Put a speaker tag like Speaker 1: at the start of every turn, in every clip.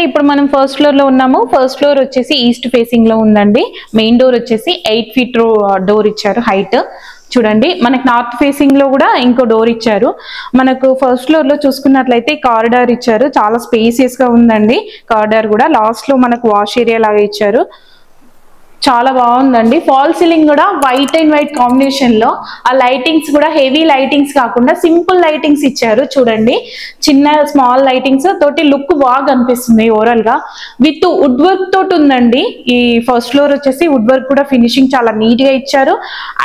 Speaker 1: ఇప్పుడు మనం first floor లో ఉన్నాము. ఫస్ట్ ఫ్లోర్ వచ్చేసి ఈస్ట్ ఫేసింగ్ లో ఉందండి. మెయిన్ డోర్ వచ్చేసి 8 feet డోర్ ఇచ్చారు హైట్. చూడండి మనకి నార్త్ ఫేసింగ్ లో కూడా ఇంకో డోర్ ఇచ్చారు. మనకు ఫస్ట్ ఫ్లోర్ లో చూసుకున్నట్లయితే కారిడార్ ఇచ్చారు. చాలా స్పేసియస్ గా ఉందండి. కారిడార్ కూడా లాస్ట్ లో మనకు వాష్ ఏరియా లాగా ఇచ్చారు. చాలా బాగుందండి. ఫాల్ సీలింగ్ కూడా వైట్ అండ్ వైట్ కాంబినేషన్ లో, ఆ లైటింగ్స్ కూడా హెవీ లైటింగ్స్ కాకుండా సింపుల్ లైటింగ్స్ ఇచ్చారు. చూడండి చిన్న స్మాల్ లైటింగ్స్ తోటి లుక్ బాగా అనిపిస్తుంది ఓవరాల్ గా. విత్ వుడ్ వర్క్ తోటి ఉందండి. ఈ ఫస్ట్ ఫ్లోర్ వచ్చేసి వుడ్ వర్క్ కూడా ఫినిషింగ్ చాలా నీట్ గా ఇచ్చారు.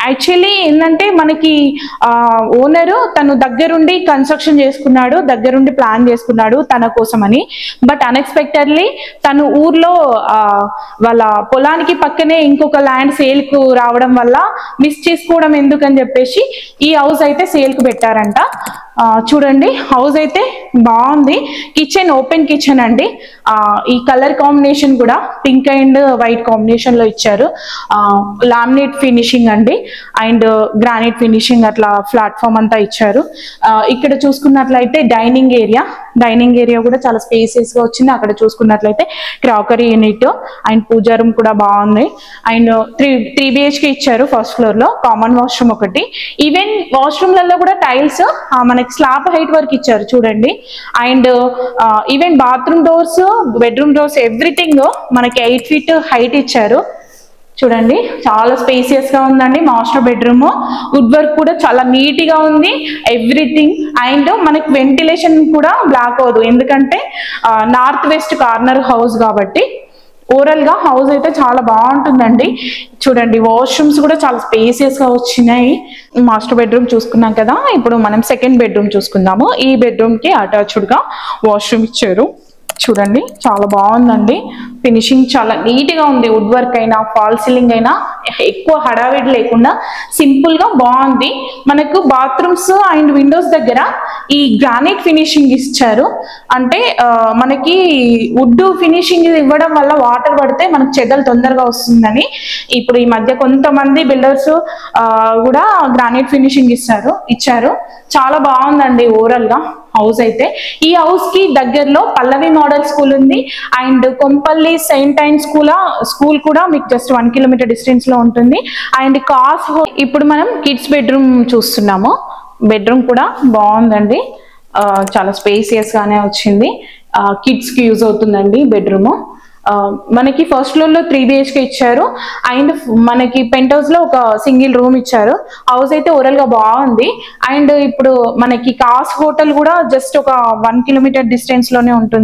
Speaker 1: యాక్చువల్లీ ఏంటంటే మనకి ఓనరు తను దగ్గరుండి కన్స్ట్రక్షన్ చేసుకున్నాడు, దగ్గరుండి ప్లాన్ చేసుకున్నాడు తన కోసం అని. బట్ అన్ఎక్స్పెక్టెడ్లీ తను ఊర్లో వాళ్ళ పొలానికి పక్కన ఇంకొక ల్యాండ్ సేల్ కు రావడం వల్ల మిస్ చేసుకోవడం ఎందుకని చెప్పేసి ఈ హౌస్ అయితే సేల్ కు పెట్టారంట. చూడండి హౌస్ అయితే బాగుంది. కిచెన్ ఓపెన్ కిచెన్ అండి. ఈ కలర్ కాంబినేషన్ కూడా పింక్ అండ్ వైట్ కాంబినేషన్ లో ఇచ్చారు. లామినేట్ ఫినిషింగ్ అండి అండ్ గ్రానైట్ ఫినిషింగ్ అట్లా ప్లాట్ఫామ్ అంతా ఇచ్చారు. ఇక్కడ చూసుకున్నట్లయితే డైనింగ్ ఏరియా కూడా చాలా స్పేసియస్ గా వచ్చింది. అక్కడ చూసుకున్నట్లయితే crockery unit and puja room కూడా బాగుంది. అండ్ 3 BHK ఇచ్చారు. ఫస్ట్ ఫ్లోర్ లో కామన్ వాష్రూమ్ ఒకటి. ఈవెన్ వాష్రూమ్ లలో కూడా టైల్స్ మనకి స్లాబ్ హైట్ వరకు ఇచ్చారు చూడండి. And even bathroom doors, bedroom doors everything మనకి 8 feet హైట్ ఇచ్చారు. చూడండి చాలా స్పేసియస్ గా ఉందండి. మాస్టర్ బెడ్రూమ్ వుడ్ వర్క్ కూడా చాలా నీట్ గా ఉంది ఎవ్రీథింగ్. అండ్ మనకి వెంటిలేషన్ కూడా బ్లాక్ అవ్వదు, ఎందుకంటే నార్త్ వెస్ట్ కార్నర్ హౌస్ కాబట్టి. ఓవరాల్ గా హౌస్ అయితే చాలా బాగుంటుందండి. చూడండి వాష్రూమ్స్ కూడా చాలా స్పేసియస్ గా వచ్చినాయి. మాస్టర్ బెడ్రూమ్ చూసుకున్నాం కదా, ఇప్పుడు మనం సెకండ్ బెడ్రూమ్ చూసుకుందాము. ఈ బెడ్రూమ్ కి అటాచ్డ్ గా వాష్రూమ్ ఇచ్చారు. చూడండి చాలా బాగుందండి. ఫినిషింగ్ చాలా నీట్ గా ఉంది. వుడ్ వర్క్ అయినా ఫాల్ సీలింగ్ అయినా ఎక్కువ హడావిడి లేకుండా సింపుల్ గా బాగుంది. మనకు బాత్రూమ్స్ అండ్ విండోస్ దగ్గర ఈ గ్రానైట్ ఫినిషింగ్ ఇచ్చారు. అంటే మనకి వుడ్ ఫినిషింగ్ ఇవ్వడం వల్ల వాటర్ పడితే మనకు చెదలు తొందరగా వస్తుందని ఇప్పుడు ఈ మధ్య కొంతమంది బిల్డర్స్ కూడా గ్రానైట్ ఫినిషింగ్ ఇచ్చారు. చాలా బాగుందండి ఓవరాల్ గా హౌస్ అయితే. ఈ హౌస్ కి దగ్గరలో పల్లవి మోడల్ స్కూల్ ఉంది and Kompally Saint and school కూడా మీకు జస్ట్ 1 kilometer డిస్టెన్స్ లో ఉంటుంది. అండ్ ఇప్పుడు మనం కిడ్స్ బెడ్రూమ్ చూస్తున్నాము. బెడ్రూమ్ కూడా బాగుందండి. చాలా స్పేసియస్ గానే వచ్చింది. కిడ్స్ కి యూజ్ అవుతుందండి బెడ్రూమ్. మనకి ఫస్ట్ ఫ్లోర్ లో 3 BHK ఇచ్చారు. అండ్ మనకి పెంట్ హౌస్ లో ఒక సింగిల్ రూమ్ ఇచ్చారు. హౌస్ అయితే ఓవరాల్ గా బాగుంది. అండ్ ఇప్పుడు మనకి కాస్ హోటల్ కూడా జస్ట్ ఒక 1 kilometer డిస్టెన్స్ లోనే ఉంటుంది.